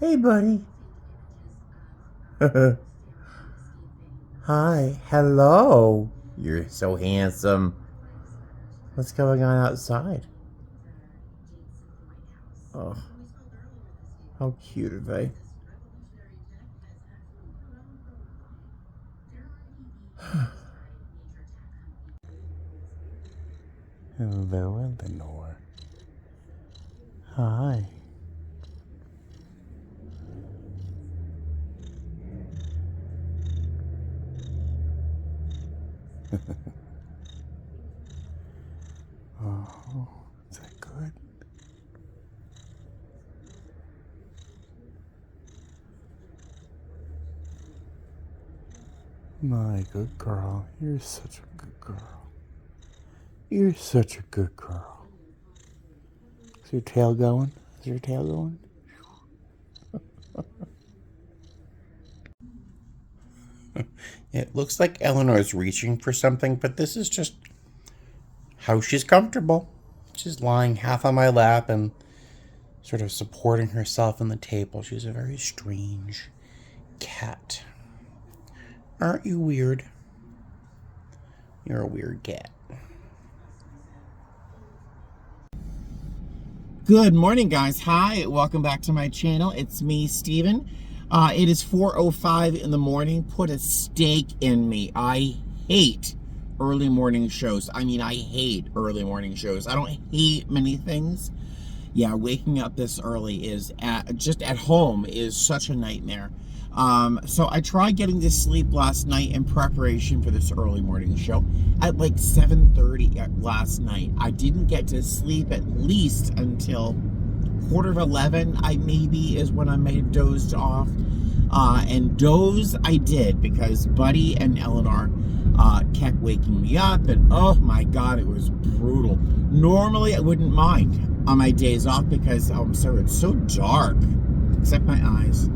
Hey, buddy. Hi. Hello. You're so handsome. What's going on outside? Oh, how cute are they? Hello, Eleanor. Hi. Oh, is that good? My good girl. You're such a good girl. You're such a good girl. Is your tail going? Is your tail going? It looks like Eleanor's reaching for something, but this is just how she's comfortable. She's lying half on my lap and sort of supporting herself on the table. She's a very strange cat. Aren't you weird? You're a weird cat. Good morning, guys. Hi, welcome back to my channel. It's me, Steven. It is 4:05 in the morning. Put a steak in me. I hate early morning shows. I hate early morning shows. I don't hate many things. Yeah, waking up this early is just at home is such a nightmare. So I tried getting to sleep last night in preparation for this early morning show at like 7:30 last night. I didn't get to sleep at least until 11:15. Maybe is when I may have dozed off. And doze I did because Buddy and Eleanor kept waking me up, and oh my God, it was brutal. Normally I wouldn't mind on my days off because it's so dark, except my eyes.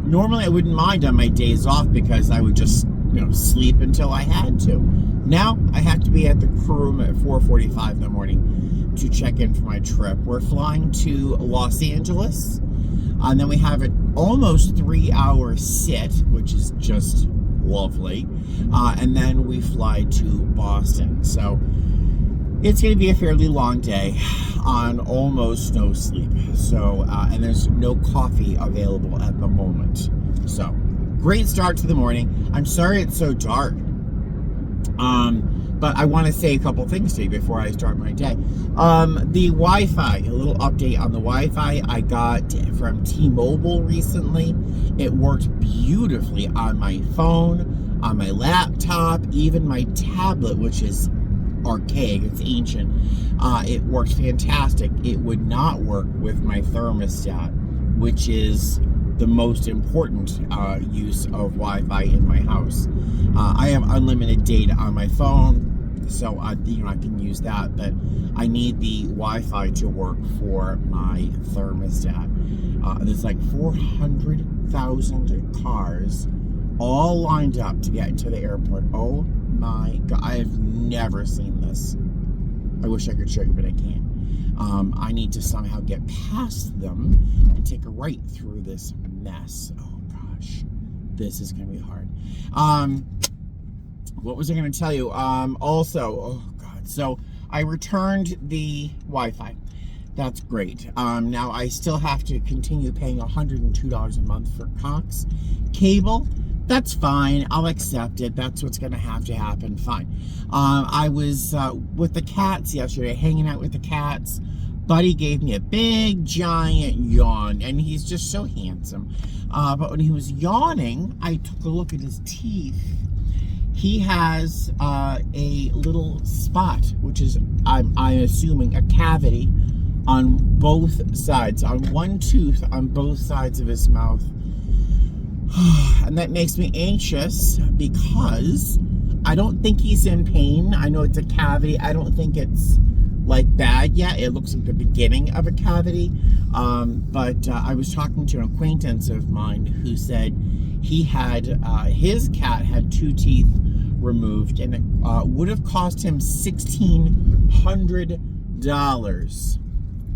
Normally I wouldn't mind on my days off because I would just sleep until I had to. Now I have to be at the crew room at 4:45 in the morning to check in for my trip. We're flying to Los Angeles, and then we have an almost 3-hour sit, which is just lovely, and then we fly to Boston. So it's going to be a fairly long day on almost no sleep. So, and there's no coffee available at the moment. So, great start to the morning. I'm sorry it's so dark. But I want to say a couple things to you before I start my day. The Wi-Fi, a little update on the Wi-Fi I got from T-Mobile recently. It worked beautifully on my phone, on my laptop, even my tablet, which is archaic, it's ancient. It worked fantastic. It would not work with my thermostat, which is the most important use of Wi-Fi in my house. I have unlimited data on my phone, so I can use that, but I need the Wi-Fi to work for my thermostat. There's like 400,000 cars all lined up to get to the airport. Oh my God, I have never seen this. I wish I could show you, but I can't. I need to somehow get past them and take a right through this mess. Oh gosh, this is gonna be hard. What was I gonna tell you? Also, oh God, so I returned the Wi-Fi. That's great. Now I still have to continue paying $102 a month for Cox cable. That's fine. I'll accept it. That's what's going to have to happen. Fine. I was with the cats yesterday, hanging out with the cats. Buddy gave me a big, giant yawn, and he's just so handsome. But when he was yawning, I took a look at his teeth. He has a little spot, which is, I'm assuming, a cavity on both sides, on one tooth on both sides of his mouth. And that makes me anxious because I don't think he's in pain. I know it's a cavity. I don't think it's like bad yet. It looks like the beginning of a cavity. But I was talking to an acquaintance of mine who said he had, his cat had 2 teeth removed, and it would have cost him $1,600.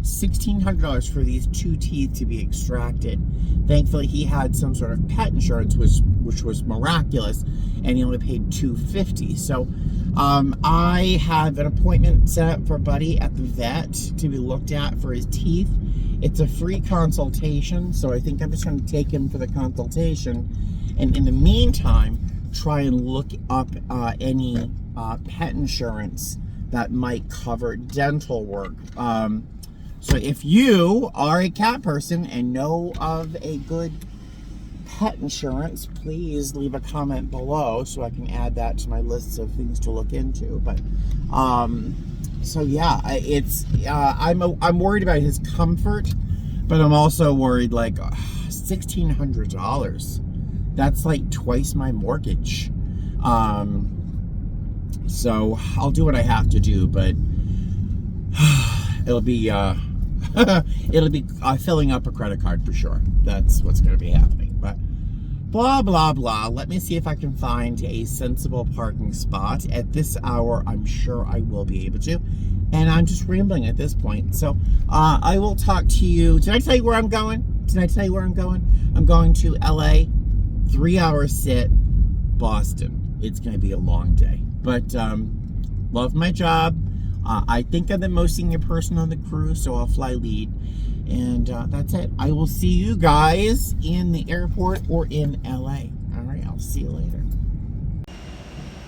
$1,600 for these 2 teeth to be extracted. Thankfully, he had some sort of pet insurance, which was miraculous, and he only paid $250. So I have an appointment set up for Buddy at the vet to be looked at for his teeth. It's a free consultation, so I think I'm just going to take him for the consultation, and in the meantime, try and look up any pet insurance that might cover dental work. So if you are a cat person and know of a good pet insurance, please leave a comment below so I can add that to my list of things to look into. But so yeah, I'm worried about his comfort, but I'm also worried, like, $1,600. That's like twice my mortgage. So I'll do what I have to do, but it'll be filling up a credit card for sure. That's what's going to be happening. But blah, blah, blah. Let me see if I can find a sensible parking spot. At this hour, I'm sure I will be able to. And I'm just rambling at this point. So I will talk to you. Did I tell you where I'm going? I'm going to LA, 3-hour sit, Boston. It's going to be a long day. But love my job. I think I'm the most senior person on the crew, so I'll fly lead. And that's it. I will see you guys in the airport or in LA. All right, I'll see you later.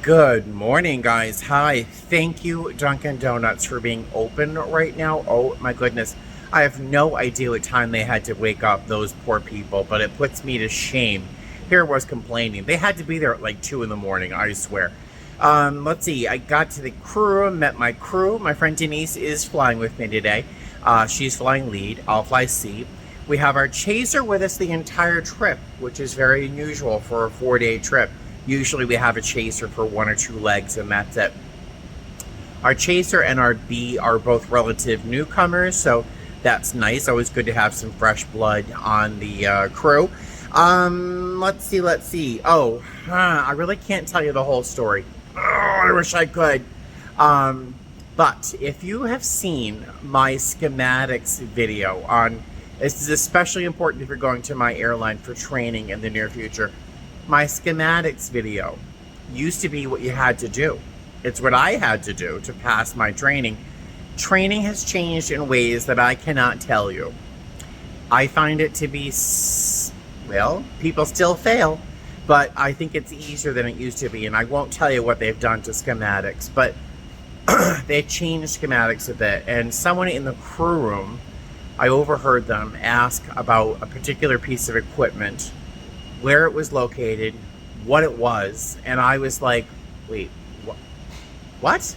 Good morning, guys. Hi. Thank you, Dunkin' Donuts, for being open right now. Oh, my goodness. I have no idea what time they had to wake up, those poor people, but it puts me to shame. Here was complaining. They had to be there at like 2 in the morning, I swear. Let's see. I got to the crew, met my crew. My friend Denise is flying with me today. She's flying lead. I'll fly C. We have our chaser with us the entire trip, which is very unusual for a 4-day trip. Usually we have a chaser for 1 or 2 legs, and that's it. Our chaser and our B are both relative newcomers, so that's nice. Always good to have some fresh blood on the crew. Let's see. Oh, I really can't tell you the whole story. Oh, I wish I could. But if you have seen my schematics video on, this is especially important if you're going to my airline for training in the near future. My schematics video used to be what you had to do. It's what I had to do to pass my training. Training has changed in ways that I cannot tell you. I find it to be, well, people still fail, but I think it's easier than it used to be. And I won't tell you what they've done to schematics, but they've changed schematics a bit. And someone in the crew room, I overheard them ask about a particular piece of equipment, where it was located, what it was, and I was like, wait, what?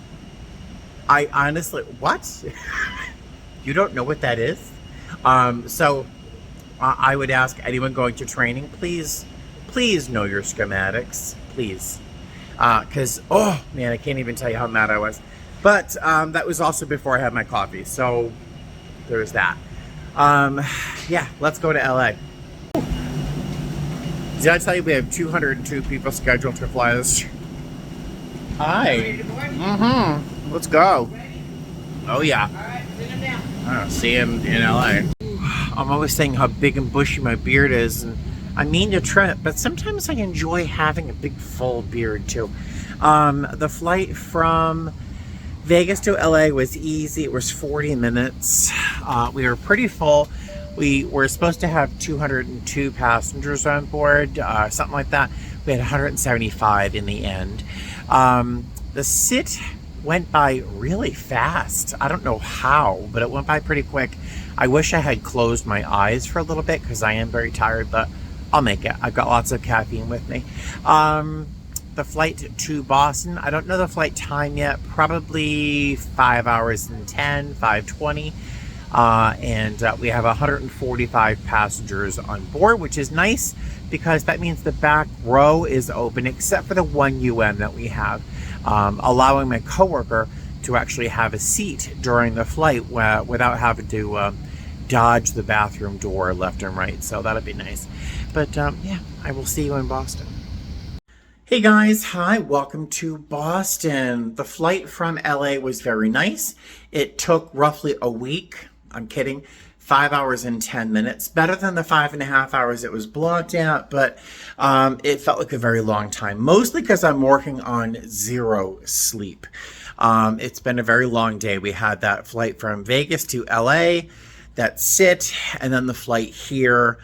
I honestly, what? You don't know what that is? So I would ask anyone going to training, please know your schematics, please. Because, oh man, I can't even tell you how mad I was. But that was also before I had my coffee, so there's that. Yeah, let's go to LA. Did I tell you we have 202 people scheduled to fly this? Hi. Mm-hmm. Let's go. Oh yeah. All right, send him down. I'll see him in LA. I'm always saying how big and bushy my beard is, and I mean to trim it, but sometimes I enjoy having a big full beard too. The flight from Vegas to LA was easy. It was 40 minutes. We were pretty full. We were supposed to have 202 passengers on board, something like that. We had 175 in the end. The sit went by really fast. I don't know how, but it went by pretty quick. I wish I had closed my eyes for a little bit because I am very tired, but I'll make it. I've got lots of caffeine with me. The flight to Boston, I don't know the flight time yet, probably 5 hours and 10, 5:20. And we have 145 passengers on board, which is nice because that means the back row is open except for the one UN that we have, allowing my coworker to actually have a seat during the flight without having to dodge the bathroom door left and right. So that'll be nice. But yeah, I will see you in Boston. Hey guys, hi, welcome to Boston. The flight from LA was very nice. It took roughly a week I'm kidding. 5 hours and 10 minutes. Better than the 5.5 hours it was blocked at, but it felt like a very long time. Mostly because I'm working on zero sleep. It's been a very long day. We had that flight from Vegas to LA, that sit, and then the flight here.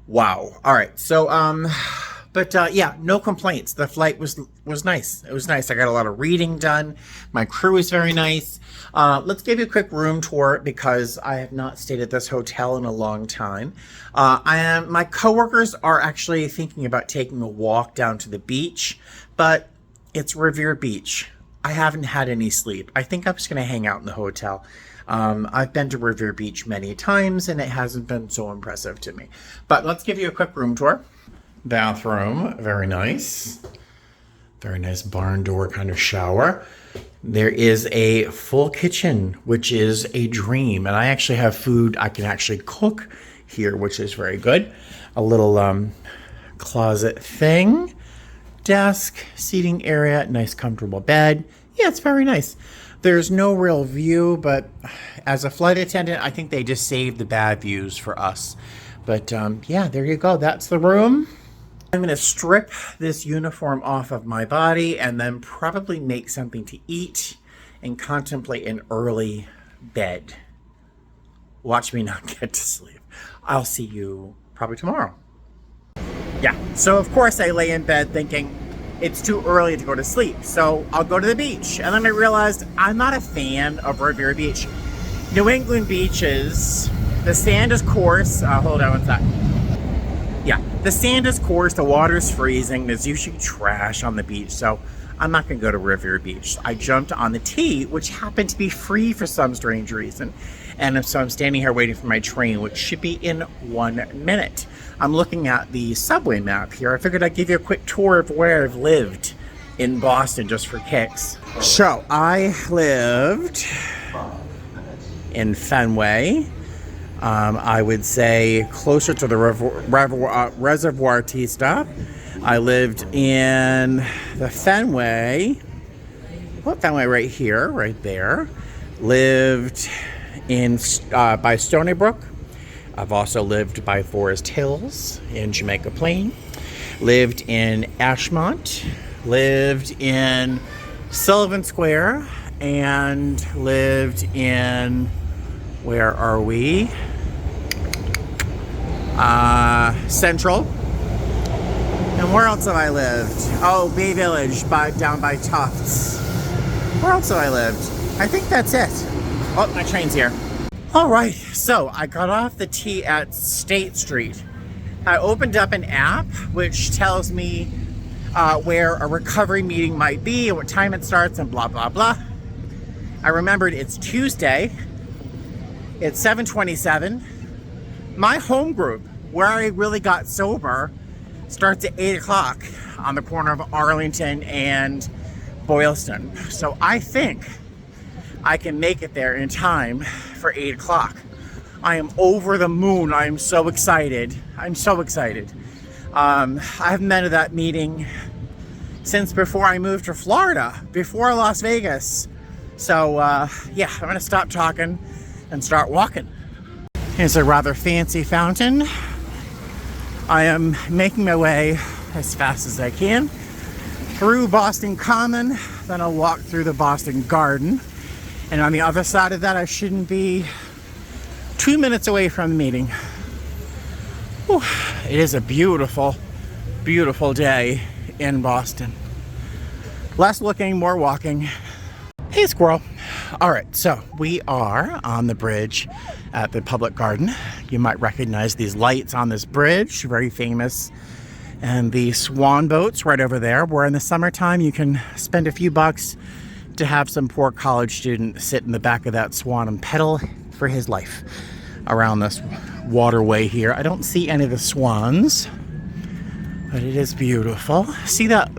Wow. All right. So, yeah, no complaints. The flight was nice. It was nice. I got a lot of reading done. My crew was very nice. Let's give you a quick room tour because I have not stayed at this hotel in a long time. My coworkers are actually thinking about taking a walk down to the beach, but it's Revere Beach. I haven't had any sleep. I think I'm just going to hang out in the hotel. I've been to Revere Beach many times and it hasn't been so impressive to me. But let's give you a quick room tour. Bathroom, very nice. Very nice barn door kind of shower. There is a full kitchen, which is a dream. And I actually have food I can actually cook here, which is very good. A little closet thing. Desk, seating area, nice comfortable bed. Yeah, it's very nice. There's no real view, but as a flight attendant, I think they just saved the bad views for us. But yeah, there you go. That's the room. I'm going to strip this uniform off of my body and then probably make something to eat and contemplate an early bed. Watch me not get to sleep. I'll see you probably tomorrow. Yeah, so of course I lay in bed thinking it's too early to go to sleep, so I'll go to the beach. And then I realized I'm not a fan of Revere Beach. New England beaches, the sand is coarse. Hold on one sec. Yeah, the sand is coarse, the water's freezing, there's usually trash on the beach, so I'm not going to go to Revere Beach. I jumped on the T, which happened to be free for some strange reason. And so I'm standing here waiting for my train, which should be in 1 minute. I'm looking at the subway map here. I figured I'd give you a quick tour of where I've lived in Boston just for kicks. So I lived in Fenway. I would say closer to the Reservoir Tea Stop. I lived in the Fenway. Well, Fenway right here, right there. Lived in by Stony Brook. I've also lived by Forest Hills in Jamaica Plain. Lived in Ashmont. Lived in Sullivan Square. And lived in, where are we? Central. And where else have I lived? Oh, Bay Village, down by Tufts. Where else have I lived? I think that's it. Oh, my train's here. All right, so I got off the T at State Street. I opened up an app which tells me where a recovery meeting might be and what time it starts and blah, blah, blah. I remembered it's Tuesday. It's 7:27. My home group, where I really got sober, starts at 8 o'clock on the corner of Arlington and Boylston. So I think I can make it there in time for 8 o'clock. I am over the moon. I am so excited. I'm so excited. I haven't been to that meeting since before I moved to Florida, before Las Vegas. So yeah, I'm gonna stop talking and start walking. It's a rather fancy fountain. I am making my way as fast as I can through Boston Common, then I'll walk through the Boston Garden. And on the other side of that, I shouldn't be 2 minutes away from the meeting. Whew. It is a beautiful, beautiful day in Boston. Less looking, more walking. Hey, squirrel. All right, so we are on the bridge at the Public Garden. You might recognize these lights on this bridge, very famous. And the swan boats right over there, where in the summertime you can spend a few bucks to have some poor college student sit in the back of that swan and pedal for his life around this waterway here. I don't see any of the swans, but it is beautiful. See that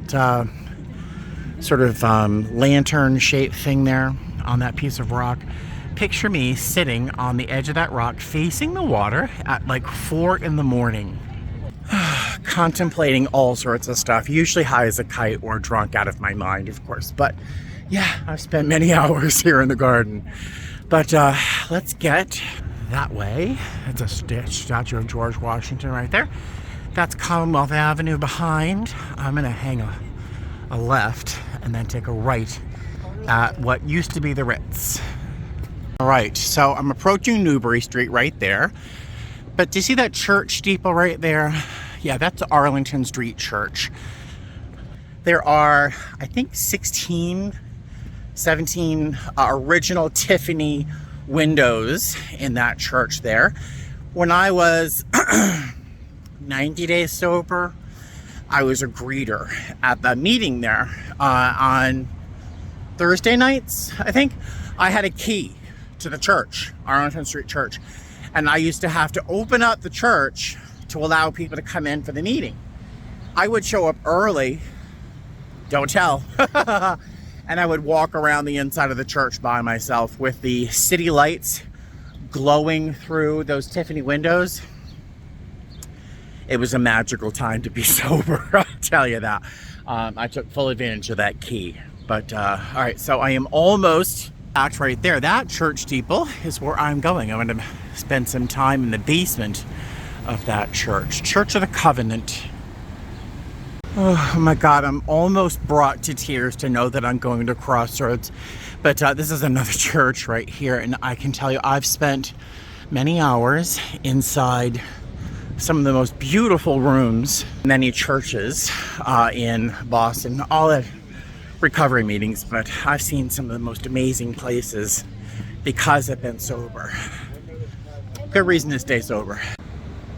sort of lantern-shaped thing there on that piece of rock? Picture me sitting on the edge of that rock facing the water at like 4 in the morning. Contemplating all sorts of stuff, usually high as a kite or drunk out of my mind, of course. But yeah, I've spent many hours here in the garden. But let's get that way. It's a statue of George Washington right there. That's Commonwealth Avenue behind. I'm gonna hang a left and then take a right at what used to be the Ritz. All right, so I'm approaching Newbury Street right there. But do you see that church steeple right there? Yeah, that's Arlington Street Church. There are, I think, 17 original Tiffany windows in that church there. When I was 90 days sober, I was a greeter at the meeting there on Thursday nights, I think. I had a key to the church, Arlington Street Church, and I used to have to open up the church to allow people to come in for the meeting. I would show up early, don't tell, and I would walk around the inside of the church by myself with the city lights glowing through those Tiffany windows. It was a magical time to be sober, I'll tell you that. I took full advantage of that key. But, all right, so I am almost back right there. That church steeple is where I'm going. I'm going to spend some time in the basement of that church. Church of the Covenant. Oh my God, I'm almost brought to tears to know that I'm going to Crossroads. But this is another church right here, and I can tell you I've spent many hours inside some of the most beautiful rooms, many churches in Boston, all at recovery meetings, but I've seen some of the most amazing places because I've been sober. Good reason to stay sober.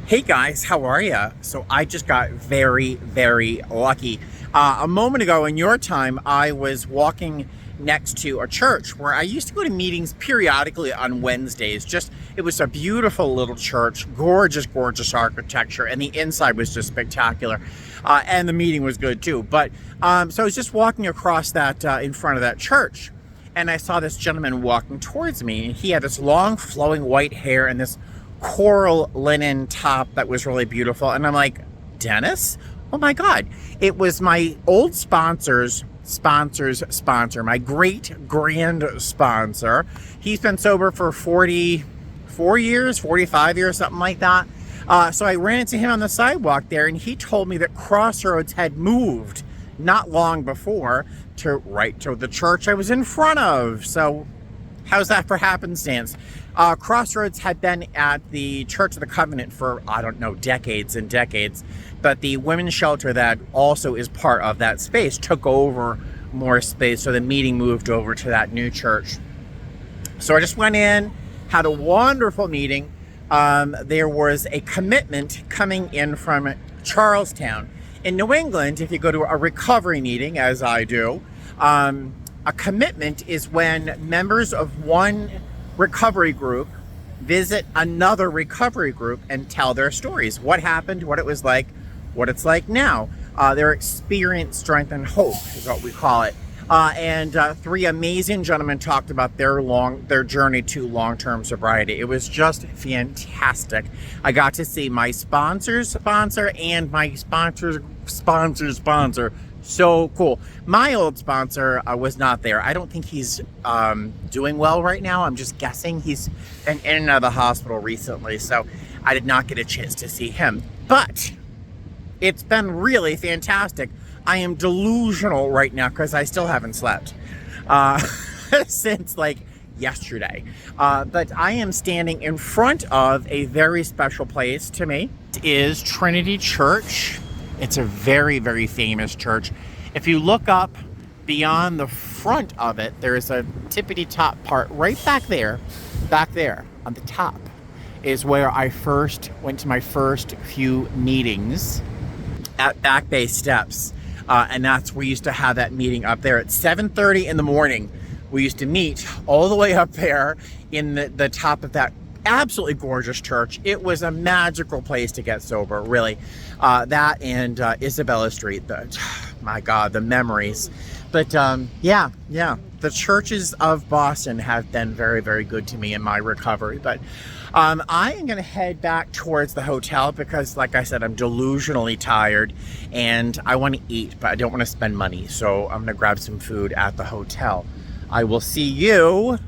Hey guys, how are ya? So I just got very, very lucky. A moment ago in your time, I was walking next to a church where I used to go to meetings periodically on Wednesdays. It was a beautiful little church, gorgeous, gorgeous architecture, and the inside was just spectacular. And the meeting was good too. But so I was just walking across that in front of that church, and I saw this gentleman walking towards me. He had this long flowing white hair and this coral linen top that was really beautiful. And I'm like, Dennis? Oh my God. It was my old sponsor's sponsor, my great grand sponsor. He's been sober for 44 years, 45 years, something like that. So I ran into him on the sidewalk there, and he told me that Crossroads had moved not long before to the church I was in front of. So how's that for happenstance? Crossroads had been at the Church of the Covenant for, I don't know, decades and decades. But the women's shelter that also is part of that space took over more space. So the meeting moved over to that new church. So I just went in, had a wonderful meeting. There was a commitment coming in from Charlestown. In New England, if you go to a recovery meeting, as I do, a commitment is when members of one recovery group visit another recovery group and tell their stories. What happened, what it was like, what it's like now. Their experience, strength, and hope is what we call it. And three amazing gentlemen talked about their journey to long-term sobriety. It was just fantastic. I got to see my sponsor's sponsor and my sponsor's sponsor. So cool. My old sponsor was not there. I don't think he's doing well right now. I'm just guessing. He's been in and out of the hospital recently, so I did not get a chance to see him. But it's been really fantastic. I am delusional right now because I still haven't slept since like yesterday. But I am standing in front of a very special place to me. It is Trinity Church. It's a very, very famous church. If you look up beyond the front of it, there's a tippity top part right back there on the top is where I first went to my first few meetings at Back Bay Steps. And that's where we used to have that meeting up there at 7:30 in the morning. We used to meet all the way up there in the top of that absolutely gorgeous church. It was a magical place to get sober, really. That and Isabella Street, my God, the memories. But yeah, the churches of Boston have been very, very good to me in my recovery. But I am going to head back towards the hotel because, like I said, I'm delusionally tired and I want to eat, but I don't want to spend money. So I'm going to grab some food at the hotel. I will see you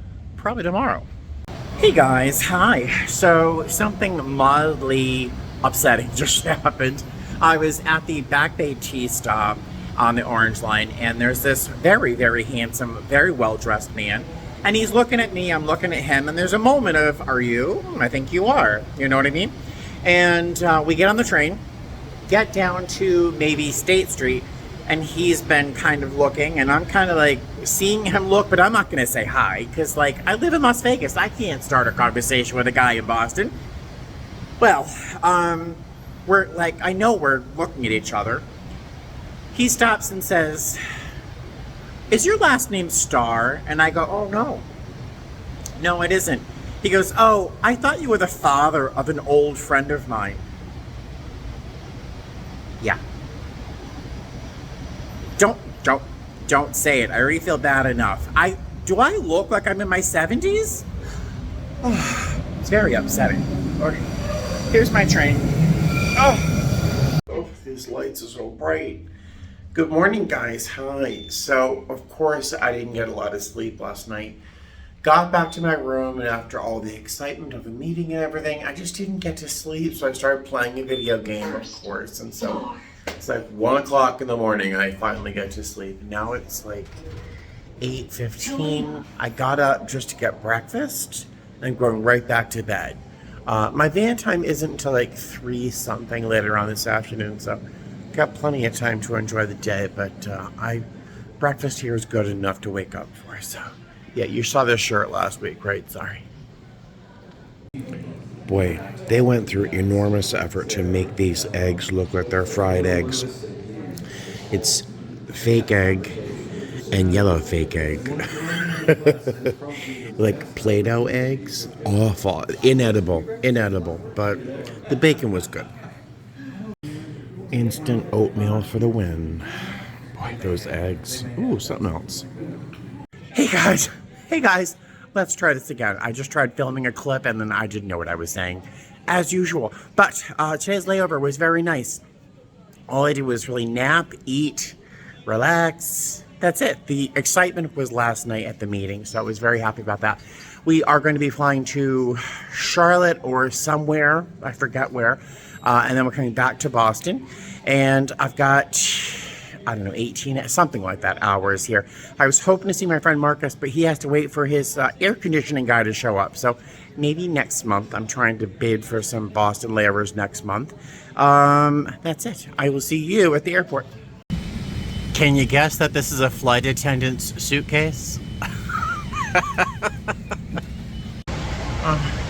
probably tomorrow. Hey guys, hi. So something mildly upsetting just happened. I was at the Back Bay Tea stop on the Orange Line, and there's this very, very handsome, very well-dressed man, and he's looking at me, I'm looking at him, and there's a moment of, are you? I think you are. You know what I mean? And we get on the train, get down to maybe State Street, and he's been kind of looking, and I'm kind of like seeing him look, but I'm not going to say hi, because like I live in Las Vegas. I can't start a conversation with a guy in Boston. Well, we're like, I know we're looking at each other. He stops and says, "Is your last name Starr?" And I go, "Oh, no. No, it isn't." He goes, "Oh, I thought you were the father of an old friend of mine." Yeah. Don't say it. I already feel bad enough. Do I look like I'm in my 70s? It's very upsetting. Okay. Here's my train. Oh, these lights are so bright. Good morning, guys. Hi. So, of course, I didn't get a lot of sleep last night. Got back to my room, and after all the excitement of the meeting and everything, I just didn't get to sleep, so I started playing a video game, of course, and so it's like 1 o'clock in the morning, and I finally get to sleep. Now it's like 8:15. I got up just to get breakfast, and I'm going right back to bed. My van time isn't until like 3 something later on this afternoon, so got plenty of time to enjoy the day, but breakfast here is good enough to wake up for, so. Yeah, you saw this shirt last week, right? Sorry. Boy, they went through enormous effort to make these eggs look like they're fried eggs. It's fake egg and yellow fake egg. Like Play-Doh eggs. Awful. Inedible. But the bacon was good. Instant oatmeal for the win. Boy, those eggs. Ooh, something else. Hey guys, let's try this again. I just tried filming a clip and then I didn't know what I was saying, as usual. But today's layover was very nice. All I did was really nap, eat, relax. That's it. The excitement was last night at the meeting, so I was very happy about that. We are going to be flying to Charlotte or somewhere, I forget where, and then we're coming back to Boston. And I've got, I don't know, 18, something like that, hours here. I was hoping to see my friend Marcus, but he has to wait for his air conditioning guy to show up. So maybe next month. I'm trying to bid for some Boston layovers next month. That's it. I will see you at the airport. Can you guess that this is a flight attendant's suitcase?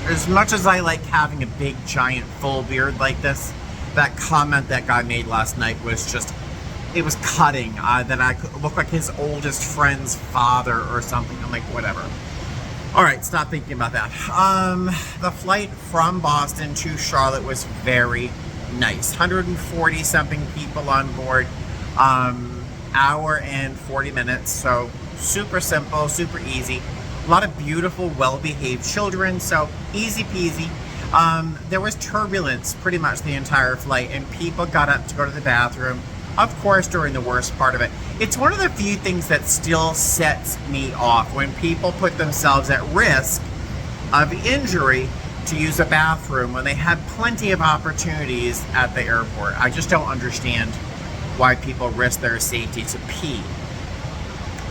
As much as I like having a big, giant, full beard like this, that comment that guy made last night was just, it was cutting, that I could look like his oldest friend's father or something. I'm like, whatever. All right, stop thinking about that. The flight from Boston to Charlotte was very nice. 140 something people on board, hour and 40 minutes. So super simple, super easy. A lot of beautiful, well-behaved children, so easy peasy. There was turbulence pretty much the entire flight, and people got up to go to the bathroom. Of course, during the worst part of it. It's one of the few things that still sets me off when people put themselves at risk of injury to use a bathroom when they have plenty of opportunities at the airport. I just don't understand why people risk their safety to pee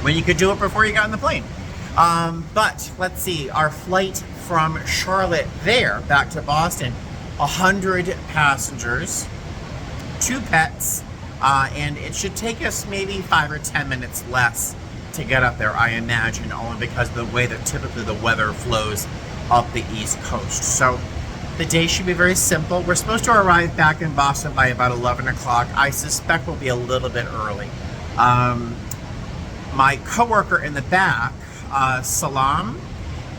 when you could do it before you got on the plane. But let's see, our flight from Charlotte there back to Boston, 100 passengers, 2 pets, and it should take us maybe 5 or 10 minutes less to get up there, I imagine, only because of the way that typically the weather flows up the East Coast. So the day should be very simple. We're supposed to arrive back in Boston by about 11 o'clock. I suspect we'll be a little bit early. My coworker in the back, Salam,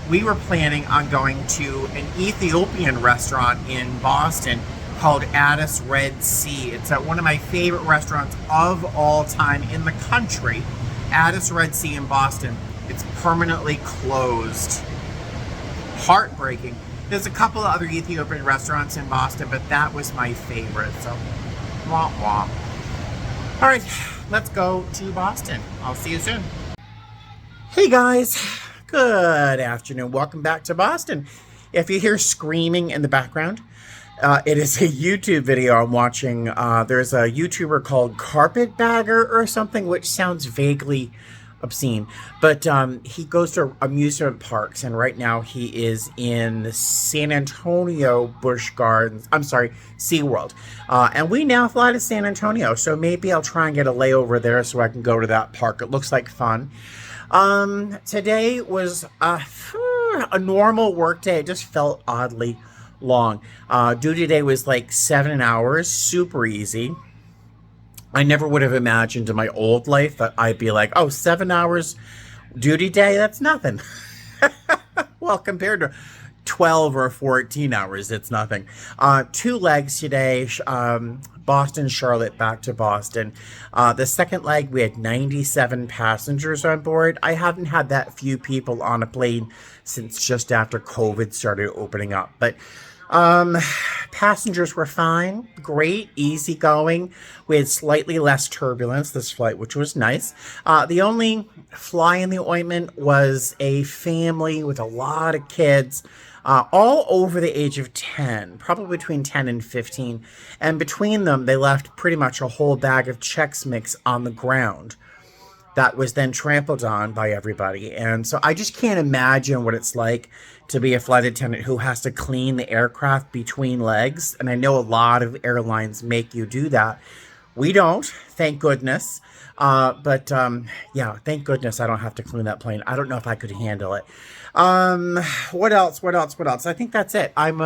we were planning on going to an Ethiopian restaurant in Boston called Addis Red Sea. It's at one of my favorite restaurants of all time in the country, Addis Red Sea in Boston. It's permanently closed. Heartbreaking. There's a couple of other Ethiopian restaurants in Boston, but that was my favorite, so womp womp. All right, let's go to Boston. I'll see you soon. Hey guys, Good afternoon. Welcome back to Boston. If you hear screaming in the background, it is a YouTube video I'm watching. There's a YouTuber called Carpetbagger or something, which sounds vaguely obscene. But he goes to amusement parks, and right now he is in San Antonio Busch Gardens. I'm sorry, SeaWorld. And we now fly to San Antonio, so maybe I'll try and get a layover there so I can go to that park. It looks like fun. Today was a normal work day. It just felt oddly long. Duty day was like 7 hours, super easy. I never would have imagined in my old life that I'd be like, oh, 7 hours duty day, that's nothing. Well, compared to 12 or 14 hours, it's nothing. 2 legs today, Boston, Charlotte, back to Boston. The second leg, we had 97 passengers on board. I haven't had that few people on a plane since just after COVID started opening up. But passengers were fine, great, easy going. We had slightly less turbulence this flight, which was nice. The only fly in the ointment was a family with a lot of kids, all over the age of 10, probably between 10 and 15. And between them, they left pretty much a whole bag of Chex Mix on the ground that was then trampled on by everybody. And so I just can't imagine what it's like to be a flight attendant who has to clean the aircraft between legs. And I know a lot of airlines make you do that. We don't, thank goodness. Yeah, thank goodness I don't have to clean that plane. I don't know if I could handle it. What else? I think that's it. I'm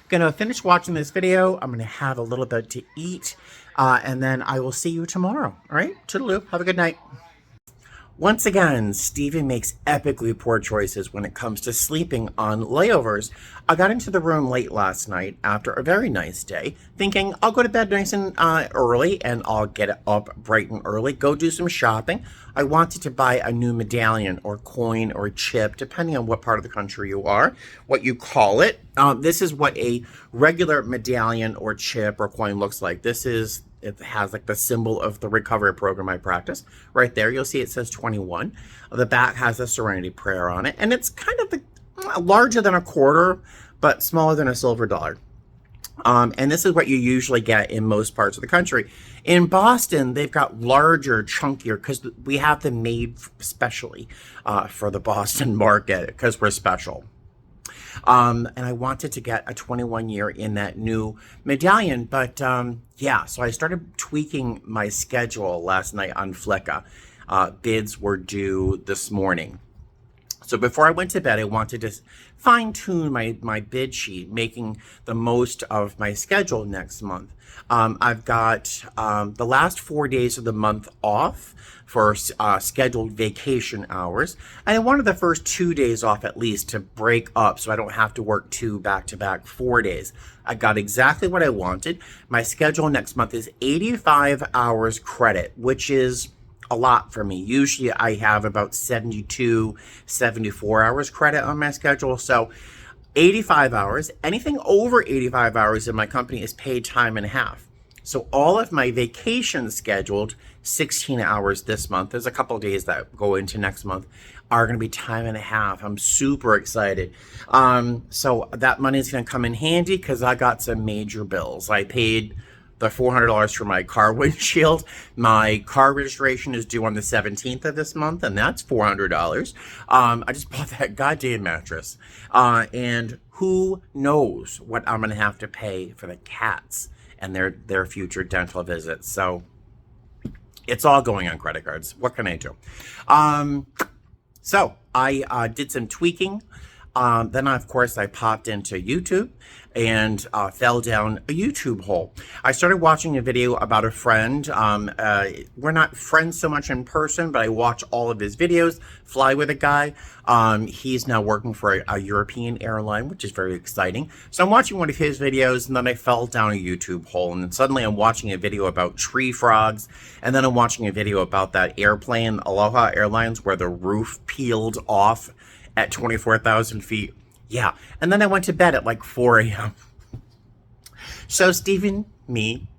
gonna finish watching this video. I'm gonna have a little bit to eat, and then I will see you tomorrow. All right, toodaloo. Have a good night. Once again, Steven makes epically poor choices when it comes to sleeping on layovers. I got into the room late last night after a very nice day, thinking I'll go to bed nice and early, and I'll get up bright and early, go do some shopping. I wanted to buy a new medallion or coin or chip, depending on what part of the country you are, what you call it. This is what a regular medallion or chip or coin looks like. It has like the symbol of the recovery program I practice. Right there, you'll see it says 21. The back has a Serenity Prayer on it, and it's kind of larger than a quarter, but smaller than a silver dollar. And this is what you usually get in most parts of the country. In Boston, they've got larger, chunkier, because we have them made specially for the Boston market, because we're special. And I wanted to get a 21 year in that new medallion, but yeah, so I started tweaking my schedule last night on Flicka. Bids were due this morning. So before I went to bed, I wanted to fine-tune my bid sheet, making the most of my schedule next month. I've got the last 4 days of the month off for scheduled vacation hours. And I wanted the first 2 days off at least to break up so I don't have to work 2 back-to-back 4 days. I got exactly what I wanted. My schedule next month is 85 hours credit, which is a lot for me. Usually I have about 72, 74 hours credit on my schedule. So 85 hours, anything over 85 hours in my company is paid time and a half. So all of my vacations scheduled, 16 hours this month, there's a couple of days that go into next month, are going to be time and a half. I'm super excited. So that money is going to come in handy because I got some major bills. I paid the $400 for my car windshield. My car registration is due on the 17th of this month, and that's $400. I just bought that goddamn mattress. And who knows what I'm going to have to pay for the cats and their future dental visits. So it's all going on credit cards. What can I do? So I did some tweaking. Then, of course, I popped into YouTube and fell down a YouTube hole. I started watching a video about a friend. We're not friends so much in person, but I watch all of his videos. Fly with a guy. He's now working for a European airline, which is very exciting. So I'm watching one of his videos, and then I fell down a YouTube hole. And then suddenly I'm watching a video about tree frogs. And then I'm watching a video about that airplane, Aloha Airlines, where the roof peeled off at 24,000 feet. Yeah. And then I went to bed at like 4 a.m. So Steven,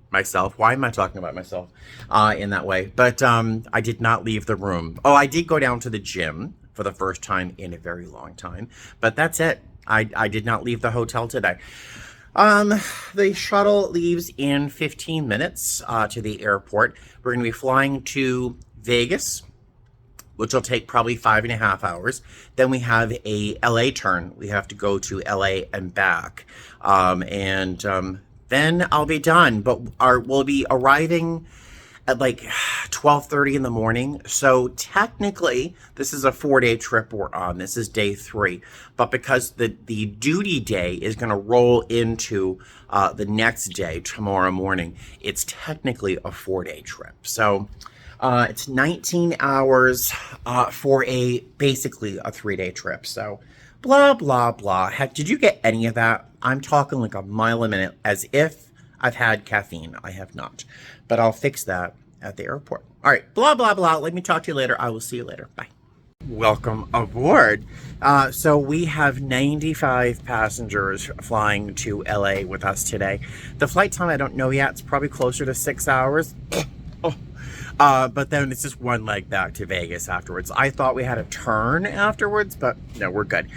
myself, why am I talking about myself in that way? But I did not leave the room. Oh, I did go down to the gym for the first time in a very long time. But that's it. I did not leave the hotel today. The shuttle leaves in 15 minutes to the airport. We're going to be flying to Vegas, which will take probably 5.5 hours. Then we have a LA turn. We have to go to LA and back. Then I'll be done. But we'll be arriving at like 12:30 in the morning. So technically, this is a 4-day trip we're on. This is day 3. But because the duty day is going to roll into the next day, tomorrow morning, it's technically a 4-day trip. So it's 19 hours for basically a 3-day trip. So blah, blah, blah. Heck, did you get any of that? I'm talking like a mile a minute as if I've had caffeine. I have not. But I'll fix that at the airport. All right, blah, blah, blah. Let me talk to you later. I will see you later. Bye. Welcome aboard. So we have 95 passengers flying to LA with us today. The flight time, I don't know yet. It's probably closer to 6 hours. But then it's just one leg back to Vegas afterwards. I thought we had a turn afterwards, but no, we're good.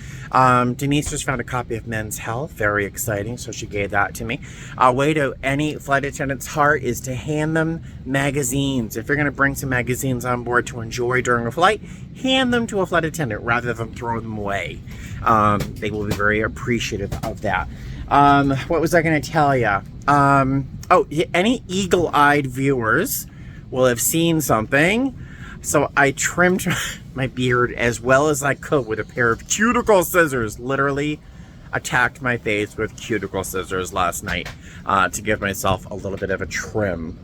Denise just found a copy of Men's Health. Very exciting, so she gave that to me. Way to any flight attendant's heart is to hand them magazines. If you're going to bring some magazines on board to enjoy during a flight, hand them to a flight attendant rather than throw them away. They will be very appreciative of that. What was I going to tell you? Any eagle-eyed viewers will have seen something. So I trimmed my beard as well as I could with a pair of cuticle scissors. Literally attacked my face with cuticle scissors last night to give myself a little bit of a trim,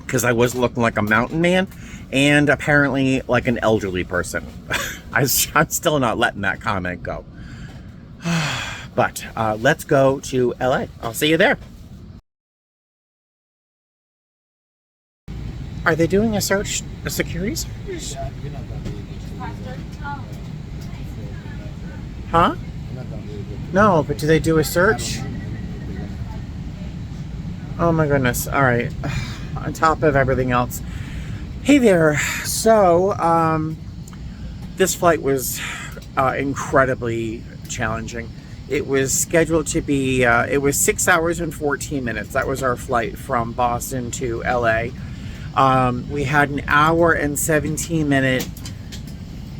because I was looking like a mountain man and apparently like an elderly person. I'm still not letting that comment go. But let's go to LA. I'll see you there. Are they doing a security search? Huh? No, but do they do a search? Oh my goodness. All right. On top of everything else. Hey there. So, this flight was incredibly challenging. It was scheduled to be, it was 6 hours and 14 minutes. That was our flight from Boston to LA. We had an hour and 17-minute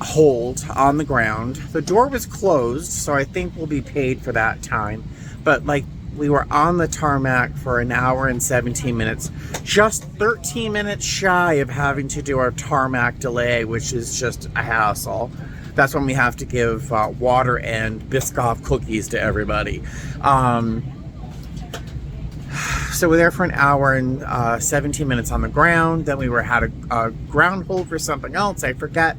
hold on the ground. The door was closed, so I think we'll be paid for that time. But like, we were on the tarmac for an hour and 17 minutes, just 13 minutes shy of having to do our tarmac delay, which is just a hassle. That's when we have to give water and Biscoff cookies to everybody. So we're there for an hour and 17 minutes on the ground. Then we had a ground hold for something else, I forget.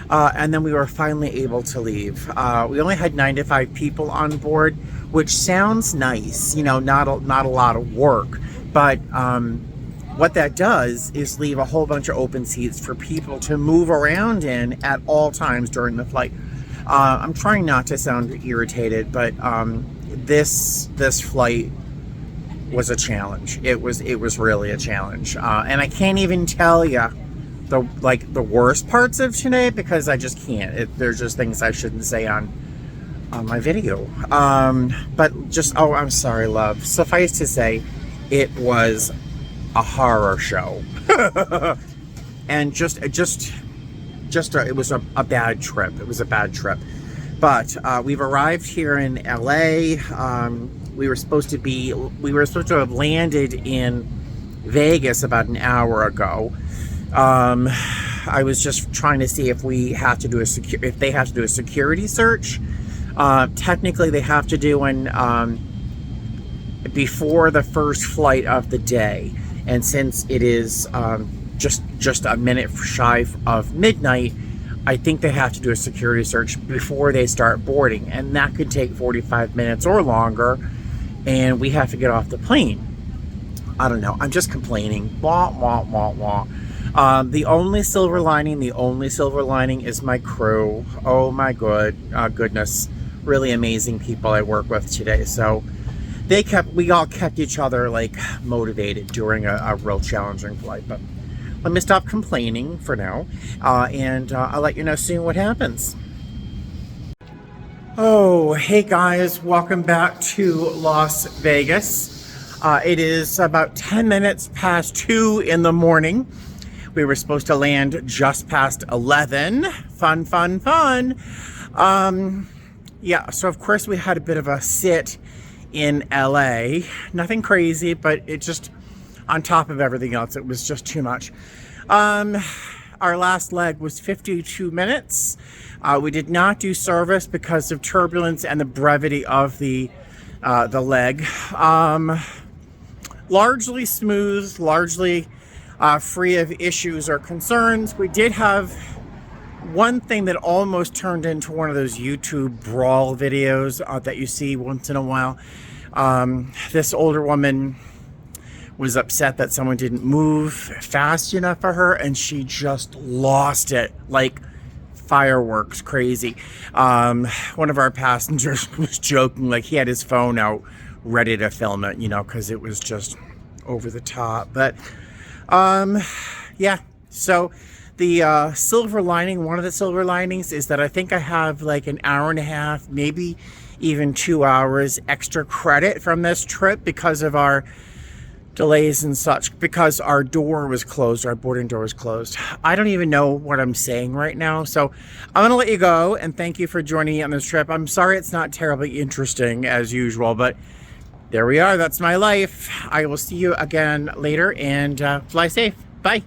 And then we were finally able to leave. We only had 95 people on board, which sounds nice, you know, not a lot of work. But what that does is leave a whole bunch of open seats for people to move around in at all times during the flight. I'm trying not to sound irritated, but this flight was a challenge. It was really a challenge, and I can't even tell you the worst parts of today, because I just can't. There's just things I shouldn't say on my video. But just, I'm sorry, love. Suffice to say, it was a horror show, and it was a bad trip. It was a bad trip, but we've arrived here in LA. We were supposed to have landed in Vegas about an hour ago. I was just trying to see if we have to do if they have to do a security search. Technically, they have to do one before the first flight of the day, and since it is just a minute shy of midnight, I think they have to do a security search before they start boarding, and that could take 45 minutes or longer. And we have to get off the plane. I don't know. I'm just complaining. Wah, wah, wah, wah. The only silver lining is my crew. Oh my goodness. Really amazing people I work with today. So we all kept each other like motivated during a real challenging flight. But let me stop complaining for now, and I'll let you know soon what happens. Oh, hey guys, welcome back to Las Vegas. It is about 10 minutes past 2 in the morning. We were supposed to land just past 11. Fun, fun, fun. Yeah, so of course we had a bit of a sit in LA. Nothing crazy, but it just, on top of everything else, it was just too much. Our last leg was 52 minutes. We did not do service because of turbulence and the brevity of the leg. Largely smooth, largely free of issues or concerns. We did have one thing that almost turned into one of those YouTube brawl videos that you see once in a while. This older woman was upset that someone didn't move fast enough for her, and she just lost it like fireworks crazy. One of our passengers was joking, like he had his phone out ready to film it, you know, because it was just over the top. But yeah, so the silver lining, one of the silver linings is that I think I have like an hour and a half, maybe even 2 hours extra credit from this trip because of our delays and such, because our door was closed, our boarding door was closed. I don't even know what I'm saying right now, so I'm gonna let you go, and thank you for joining me on this trip. I'm sorry it's not terribly interesting as usual, but there we are. That's my life. I will see you again later, and fly safe. Bye.